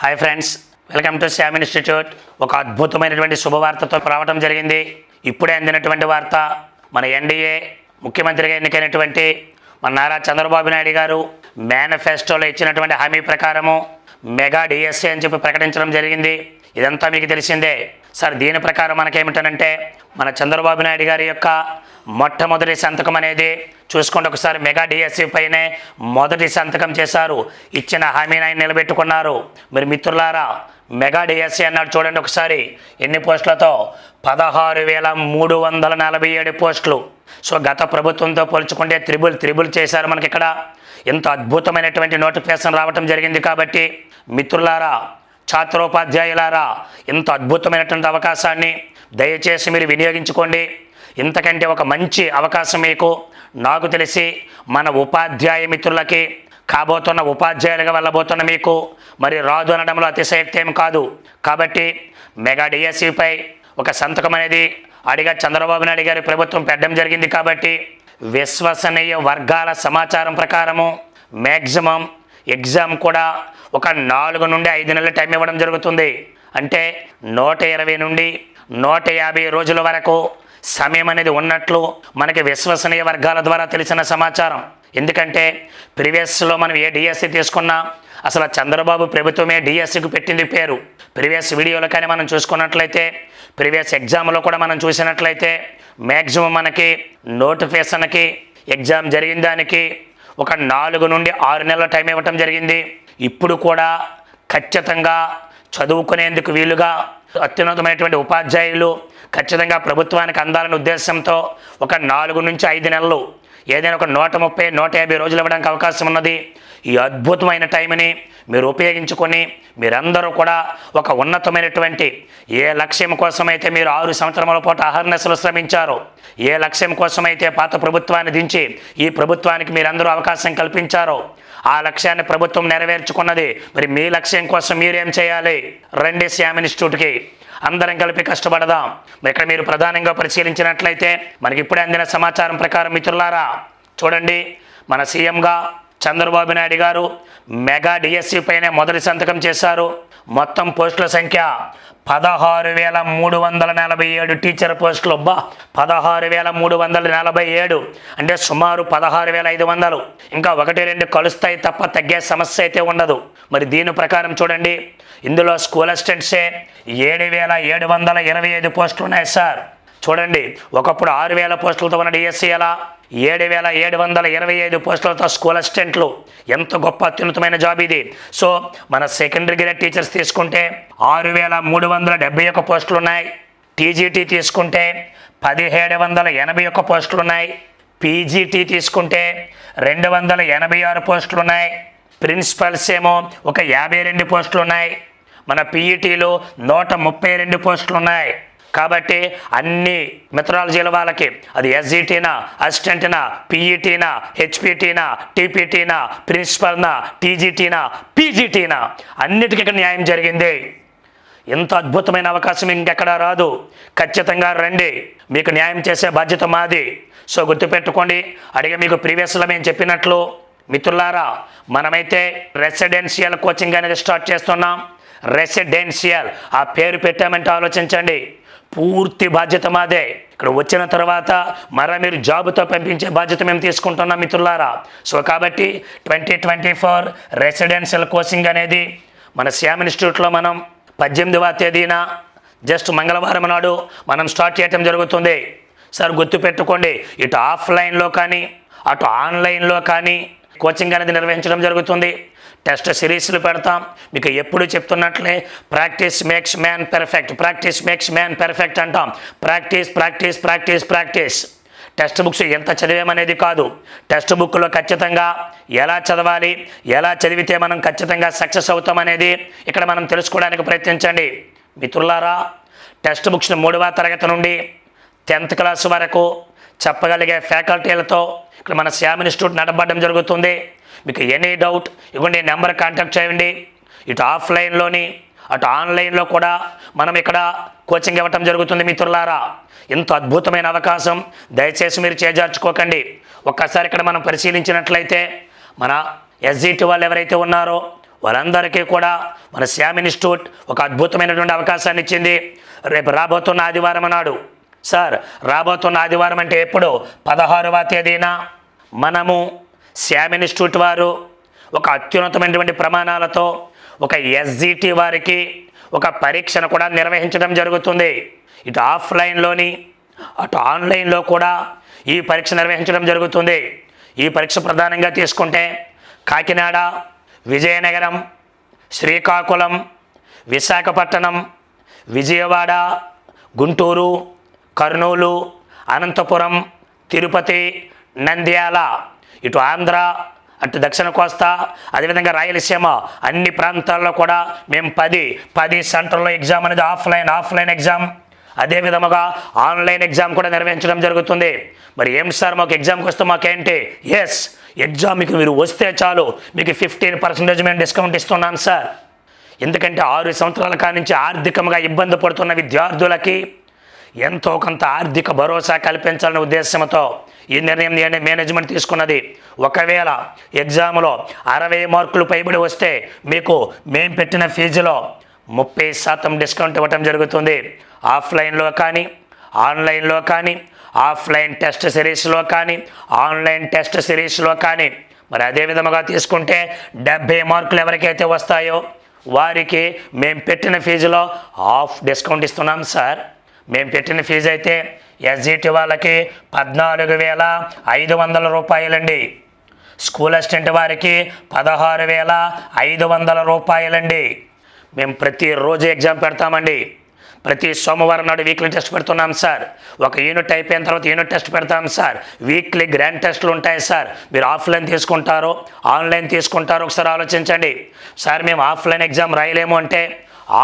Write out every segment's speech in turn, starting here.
Hi friends, welcome to Shyam institute. ఒక అద్భుతమైనటువంటి శుభవార్తతో రావడం జరిగింది. ఇప్పుడే అందినటువంటి వార్త. మన ఎన్డీఏ ముఖ్యమంత్రిగా ఎన్నికైనటువంటి మన నారా చంద్రబాబు నాయుడు గారు మేనిఫెస్టోలో ఇచ్చినటువంటి హామీ ప్రకారము మెగా డిఎస్సీ అని చెప్పి ప్రకటించడం జరిగింది. ఇదంతా మీకు తెలిసిందే సార్. దీని ప్రకారం మనకేమిటనంటే మన చంద్రబాబు నాయుడు గారి యొక్క మొట్టమొదటి సంతకం అనేది చూసుకోండి. ఒకసారి మెగా డిఎస్సీ పైనే మొదటి సంతకం చేశారు. ఇచ్చిన హామీని ఆయన నిలబెట్టుకున్నారు. మీరు మిత్రులారా, మెగా డిఎస్సీ అన్నాడు చూడండి ఒకసారి. ఎన్ని పోస్టులతో? 16,347 పోస్టులు. సో గత ప్రభుత్వంతో పోల్చుకుంటే త్రిబుల్ చేశారు మనకి ఇక్కడ. ఎంత అద్భుతమైనటువంటి నోటిఫికేషన్ రావటం జరిగింది. కాబట్టి మిత్రులారా, ఛాత్రోపాధ్యాయులారా, ఇంత అద్భుతమైనటువంటి అవకాశాన్ని దయచేసి మీరు వినియోగించుకోండి. ఇంతకంటే ఒక మంచి అవకాశం మీకు, నాకు తెలిసి మన ఉపాధ్యాయ మిత్రులకి, కాబోతున్న ఉపాధ్యాయులుగా వెళ్ళబోతున్న మీకు మరి రాదు అనడంలో అతిశయక్తి ఏం కాదు. కాబట్టి మెగా డిఎస్సీపై ఒక సంతకం అనేది అడిగా చంద్రబాబు నాయుడు గారి ప్రభుత్వం పెట్టడం జరిగింది. కాబట్టి విశ్వసనీయ వర్గాల సమాచారం ప్రకారము మ్యాక్సిమం ఎగ్జామ్ కూడా ఒక 4 నుండి 5 నెలల టైం ఇవ్వడం జరుగుతుంది. అంటే 120 నుండి 150 రోజుల వరకు సమయం అనేది ఉన్నట్లు మనకి విశ్వసనీయ వర్గాల ద్వారా తెలిసిన సమాచారం. ఎందుకంటే ప్రీవియస్లో మనం ఏ డిఎస్సీ తీసుకున్నా అసలు చంద్రబాబు ప్రభుత్వమే డిఎస్సీకి పెట్టింది పేరు. ప్రీవియస్ వీడియోలో కానీ మనం చూసుకున్నట్లయితే, ప్రీవియస్ ఎగ్జామ్లో కూడా మనం చూసినట్లయితే మ్యాక్సిమం మనకి నోటిఫికేషన్కి ఎగ్జామ్ జరిగిన దానికి ఒక 4 నుండి 6 నెలల టైం ఇవ్వటం జరిగింది. ఇప్పుడు కూడా ఖచ్చితంగా చదువుకునేందుకు వీలుగా అత్యున్నతమైనటువంటి ఉపాధ్యాయులు ఖచ్చితంగా ప్రభుత్వానికి అందాలనే ఉద్దేశంతో ఒక 4 నుంచి 5 నెలలు, ఏదైనా ఒక 130, 150 రోజులు ఇవ్వడానికి అవకాశం ఉన్నది. ఈ అద్భుతమైన టైంని మీరు ఉపయోగించుకొని మీరందరూ కూడా ఒక ఉన్నతమైనటువంటి ఏ లక్ష్యం కోసమైతే మీరు 6 సంవత్సరాల పాటు అహర్నిశలు శ్రమించారో, ఏ లక్ష్యం కోసమైతే పాత ప్రభుత్వాన్ని దించి ఈ ప్రభుత్వానికి మీరందరూ అవకాశం కల్పించారో, ఆ లక్ష్యాన్ని ప్రభుత్వం నెరవేర్చుకున్నది. మరి మీ లక్ష్యం కోసం మీరేం చేయాలి? రండి శ్యామ్ ఇన్స్టిట్యూట్కి, అందరం కలిపి కష్టపడదాం. ఇక్కడ మీరు ప్రధానంగా పరిశీలించినట్లయితే మనకి ఇప్పుడే అందిన సమాచారం ప్రకారం మిత్రులారా, చూడండి, మన సీఎంగా చంద్రబాబు నాయుడు గారు మెగా డిఎస్సీ పైనే మొదటి సంతకం చేశారు. మొత్తం పోస్టుల సంఖ్య 16,347 టీచర్ పోస్టులు. 16,347 అంటే సుమారు 16,500. ఇంకా 1-2 కలుస్తాయి తప్ప తగ్గే సమస్య అయితే ఉండదు. మరి దీని ప్రకారం చూడండి, ఇందులో స్కూల్ అసిస్టెంట్సే 7,725 పోస్టులు ఉన్నాయి సార్. చూడండి, ఒకప్పుడు 6,000 పోస్టులతో ఉన్న డిఎస్సీ అలా 7,725 పోస్టులతో స్కూల్ అసిస్టెంట్లు. ఎంత గొప్ప అత్యున్నతమైన జాబ్ ఇది. సో మన సెకండరీ గ్రేడ్ టీచర్స్ తీసుకుంటే 6,371 పోస్టులు ఉన్నాయి. టీజీటీ తీసుకుంటే 1,781 పోస్టులు ఉన్నాయి. పీజీటీ తీసుకుంటే 286 పోస్టులు ఉన్నాయి. ప్రిన్సిపల్స్ ఏమో ఒక 52 పోస్టులు ఉన్నాయి. మన పీఈటీలో 132 పోస్టులు ఉన్నాయి. కాబట్టి అన్ని మెథడాలజీల వాళ్ళకి, అది ఎస్జిటీనా, అసిస్టెంట్నా, పీఈటీనా, హెచ్పిటీనా, టీపీటీనా, ప్రిన్సిపల్నా, టీజీటీనా, పీజీటీనా, అన్నిటికీ ఇక్కడ న్యాయం జరిగింది. ఎంత అద్భుతమైన అవకాశం ఇంకెక్కడా రాదు. ఖచ్చితంగా రండి, మీకు న్యాయం చేసే బాధ్యత మాది. సో గుర్తుపెట్టుకోండి. అడిగే మీకు ప్రీవియస్లో మేము చెప్పినట్లు మిత్రులారా, మనమైతే రెసిడెన్షియల్ కోచింగ్ అనేది స్టార్ట్ చేస్తున్నాం. రెసిడెన్షియల్ ఆ పేరు పెట్టామంటే ఆలోచించండి, పూర్తి బాధ్యత మాదే. ఇక్కడ వచ్చిన తర్వాత మరలా మీరు జాబుతో పంపించే బాధ్యత మేము తీసుకుంటున్నాం మిత్రులారా. సో కాబట్టి 2024 రెసిడెన్షియల్ కోచింగ్ అనేది మన శ్యామ్ ఇన్స్టిట్యూట్లో మనం 18వ తేదీన జస్ట్ మంగళవారం నాడు మనం స్టార్ట్ చేయటం జరుగుతుంది. సార్ గుర్తుపెట్టుకోండి, ఇటు ఆఫ్లైన్లో కానీ అటు ఆన్లైన్లో కానీ కోచింగ్ అనేది నిర్వహించడం జరుగుతుంది. టెస్ట్ సిరీస్లు పెడతాం. మీకు ఎప్పుడు చెప్తున్నట్లే practice makes man perfect, practice makes man perfect అంటాం. Practice practice practice practice. Text books ఎంత చదివామనేది కాదు, టెక్స్ట్ బుక్లో ఖచ్చితంగా ఎలా చదవాలి, ఎలా చదివితే మనం ఖచ్చితంగా సక్సెస్ అవుతామనేది ఇక్కడ మనం తెలుసుకోవడానికి ప్రయత్నించండి మిత్రులారా. టెక్స్ట్ బుక్స్ని 3వ తరగతి నుండి 10th క్లాస్ వరకు చెప్పగలిగే ఫ్యాకల్టీలతో ఇక్కడ మన శ్యామ్ ఇన్స్టిట్యూట్ నడపడం జరుగుతుంది. మీకు ఎనీ డౌట్ ఇవ్వండి, నెంబర్ కాంటాక్ట్ చేయండి. ఇటు ఆఫ్లైన్లోని అటు ఆన్లైన్లో కూడా మనం ఇక్కడ కోచింగ్ ఇవ్వటం జరుగుతుంది మిత్రులారా. ఇంత అద్భుతమైన అవకాశం దయచేసి మీరు చేజార్చుకోకండి. ఒక్కసారి ఇక్కడ మనం పరిశీలించినట్లయితే మన ఎస్జిటి వాళ్ళు ఎవరైతే ఉన్నారో వాళ్ళందరికీ కూడా మన శ్యామ్ ఇన్స్టిట్యూట్ ఒక అద్భుతమైనటువంటి అవకాశాన్ని ఇచ్చింది. రేపు రాబోతున్న ఆదివారం నాడు, సార్ రాబోతున్న ఆదివారం అంటే ఎప్పుడు? 16వ తేదీన మనము శ్యామ్ ఇన్స్టిట్యూట్ వారు ఒక అత్యున్నతమైనటువంటి ప్రమాణాలతో ఒక ఎస్జిటి వారికి ఒక పరీక్షను కూడా నిర్వహించడం జరుగుతుంది. ఇటు ఆఫ్లైన్లోని అటు ఆన్లైన్లో కూడా ఈ పరీక్ష నిర్వహించడం జరుగుతుంది. ఈ పరీక్ష ప్రధానంగా తీసుకుంటే కాకినాడ, విజయనగరం, శ్రీకాకుళం, విశాఖపట్నం, విజయవాడ, గుంటూరు, కర్నూలు, అనంతపురం, తిరుపతి, నంద్యాల, ఇటు ఆంధ్ర, అటు దక్షిణ కోస్తా, అదేవిధంగా రాయలసీమ అన్ని ప్రాంతాల్లో కూడా మేము 10 సెంటర్లో ఎగ్జామ్ అనేది ఆఫ్లైన్ ఎగ్జామ్, అదే విధముగా ఆన్లైన్ ఎగ్జామ్ కూడా నిర్వహించడం జరుగుతుంది. మరి ఏం సార్ మాకు ఎగ్జామ్కి వస్తే మాకేంటి? ఎస్, ఎగ్జామ్కి మీరు వస్తే చాలు మీకు 15% మేము డిస్కౌంట్ ఇస్తున్నాం సార్. ఎందుకంటే 6 సంవత్సరాల కానించి ఆర్థికంగా ఇబ్బంది పడుతున్న విద్యార్థులకి ఎంతో కొంత ఆర్థిక భరోసా కల్పించాలనే ఉద్దేశంతో ఈ నిర్ణయం మేనేజ్మెంట్ తీసుకున్నది. ఒకవేళ ఎగ్జామ్లో 60 మార్కులు పైబడి వస్తే మీకు మేము పెట్టిన ఫీజులో 30% డిస్కౌంట్ ఇవ్వటం జరుగుతుంది. ఆఫ్లైన్లో కానీ ఆన్లైన్లో కానీ, ఆఫ్లైన్ టెస్ట్ సిరీస్లో కానీ ఆన్లైన్ టెస్ట్ సిరీస్లో కానీ. మరి అదే విధముగా తీసుకుంటే 70 మార్కులు ఎవరికైతే వస్తాయో వారికి మేము పెట్టిన ఫీజులో హాఫ్ డిస్కౌంట్ ఇస్తున్నాం సార్. మేము పెట్టిన ఫీజు అయితే ఎస్జిటి వాళ్ళకి 14,500 రూపాయలండి. స్కూల్ అసిస్టెంట్ వారికి 16,500 రూపాయలండి. మేము ప్రతిరోజు ఎగ్జామ్ పెడతామండి. ప్రతి సోమవారం నాడు వీక్లీ టెస్ట్ పెడుతున్నాం సార్. ఒక యూనిట్ అయిపోయిన తర్వాత యూనిట్ టెస్ట్ పెడతాం సార్. వీక్లీ గ్రాండ్ టెస్టులు ఉంటాయి సార్. మీరు ఆఫ్లైన్ తీసుకుంటారో ఆన్లైన్ తీసుకుంటారో ఒకసారి ఆలోచించండి సార్. మేము ఆఫ్లైన్ ఎగ్జామ్ రాయలేము అంటే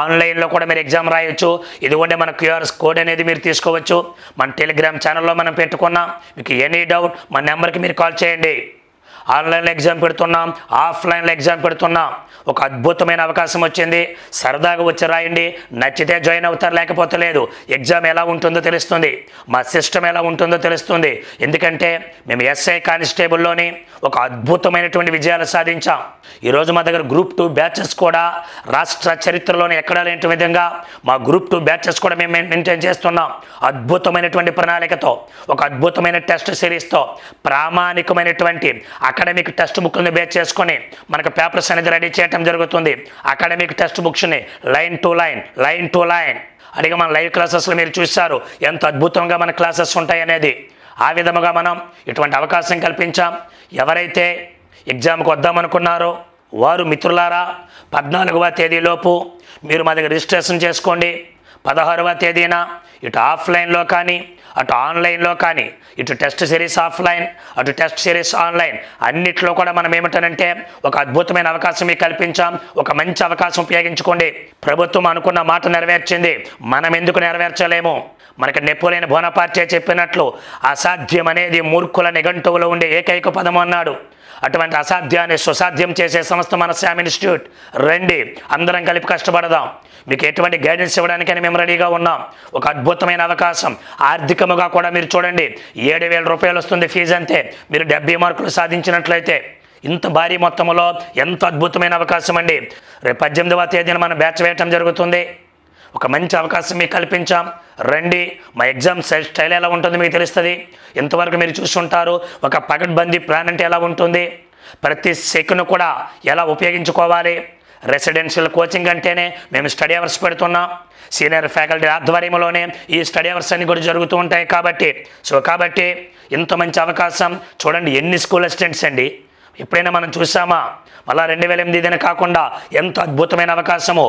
ఆన్లైన్లో కూడా మీరు ఎగ్జామ్ రాయొచ్చు. ఇదిగోండి మన క్యూఆర్ కోడ్ అనేది మీరు తీసుకోవచ్చు. మన టెలిగ్రామ్ ఛానల్లో మనం పెట్టుకున్నాం. మీకు ఎనీ డౌట్ మన నెంబర్కి మీరు కాల్ చేయండి. ఆన్లైన్లో ఎగ్జామ్ పెడుతున్నాం, ఆఫ్లైన్లో ఎగ్జామ్ పెడుతున్నాం. ఒక అద్భుతమైన అవకాశం వచ్చింది. సరదాగా వచ్చి రాయండి. నచ్చితే జాయిన్ అవుతారు, లేకపోతే లేదు. ఎగ్జామ్ ఎలా ఉంటుందో తెలుస్తుంది, మా సిస్టమ్ ఎలా ఉంటుందో తెలుస్తుంది. ఎందుకంటే మేము ఎస్ఐ కానిస్టేబుల్లోని ఒక అద్భుతమైనటువంటి విజయాలు సాధించాం. ఈరోజు మా దగ్గర గ్రూప్ 2 బ్యాచెస్ కూడా రాష్ట్ర చరిత్రలోనే ఎక్కడా లేని విధంగా మా గ్రూప్ 2 బ్యాచెస్ కూడా మేము మెయింటైన్ చేస్తున్నాం. అద్భుతమైనటువంటి ప్రణాళికతో, ఒక అద్భుతమైన టెస్ట్ సిరీస్తో, ప్రామాణికమైనటువంటి అకాడమిక్ టెక్స్ట్ బుక్లను బేస్ చేసుకొని మనకు పేపర్స్ అనేది రెడీ చేయడం జరుగుతుంది. అకాడమిక్ టెక్స్ట్ బుక్స్ని లైన్ టు లైన్ అడిగి మన లైవ్ క్లాసెస్లో మీరు చూశారు ఎంత అద్భుతంగా మన క్లాసెస్ ఉంటాయి అనేది. ఆ విధముగా మనం ఇటువంటి అవకాశం కల్పించాం. ఎవరైతే ఎగ్జామ్కి వద్దామనుకున్నారో వారు మిత్రులారా 14వ తేదీలోపు మీరు మా దగ్గర రిజిస్ట్రేషన్ చేసుకోండి. 16వ తేదీన ఇటు ఆఫ్లైన్లో కానీ అటు ఆన్లైన్లో కానీ, ఇటు టెస్ట్ సిరీస్ ఆఫ్లైన్ అటు టెస్ట్ సిరీస్ ఆన్లైన్ అన్నిట్లో కూడా మనం ఏమిటనంటే ఒక అద్భుతమైన అవకాశం మీకు కల్పించాం. ఒక మంచి అవకాశం ఉపయోగించుకోండి. ప్రభుత్వం అనుకున్న మాట నెరవేర్చింది, మనం ఎందుకు నెరవేర్చలేము? మనకి నెపోలియన్ బోనపార్టే చెప్పినట్లు అసాధ్యం అనేది మూర్ఖుల నిఘంటువులో ఉండే ఏకైక పదం అన్నాడు. అటువంటి అసాధ్యాన్ని సుసాధ్యం చేసే సంస్థ మన శ్యామ్ ఇన్స్టిట్యూట్. రండి, అందరం కలిపి కష్టపడదాం. మీకు ఎటువంటి గైడెన్స్ ఇవ్వడానికని మేము రెడీగా ఉన్నాం. ఒక అద్భుతమైన అవకాశం. ఆర్థికముగా కూడా మీరు చూడండి, 7,000 రూపాయలు వస్తుంది ఫీజు అంతే. మీరు 70 మార్కులు సాధించినట్లయితే ఇంత భారీ మొత్తంలో ఎంత అద్భుతమైన అవకాశం అండి. రేపు 18వ తేదీన మనం బ్యాచ్ వేయటం జరుగుతుంది. ఒక మంచి అవకాశం మీకు కల్పించాం. రండి, మా ఎగ్జామ్ స్టైల్ ఎలా ఉంటుందో మీకు తెలుస్తుంది. ఇంతవరకు మీరు చూస్తుంటారు ఒక పకడ్బందీ ప్లాన్ అంటే ఎలా ఉంటుంది, ప్రతి సెకండ్ కూడా ఎలా ఉపయోగించుకోవాలి. రెసిడెన్షియల్ కోచింగ్ అంటేనే మేము స్టడీ అవర్స్ పెడుతున్నాం. సీనియర్ ఫ్యాకల్టీ ఆధ్వర్యంలోనే ఈ స్టడీ అవర్స్ అన్ని కూడా జరుగుతూ ఉంటాయి. కాబట్టి ఇంత మంచి అవకాశం చూడండి. ఎన్ని స్కూల్ అసిస్టెంట్స్ అండి ఎప్పుడైనా మనం చూసామా? మళ్ళా 2008 కాకుండా ఎంత అద్భుతమైన అవకాశము.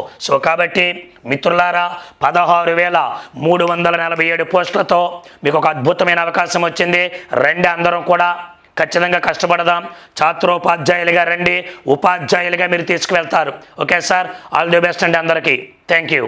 కాబట్టి మిత్రులారా 16,347 పోస్టులతో మీకు ఒక అద్భుతమైన అవకాశం వచ్చింది. రండి, అందరం కూడా ఖచ్చితంగా కష్టపడదాం. ఛాత్రోపాధ్యాయులుగా రండి, ఉపాధ్యాయులుగా మీరు తీసుకువెళ్తారు. Okay sir, all the best అండి అందరికీ. Thank you.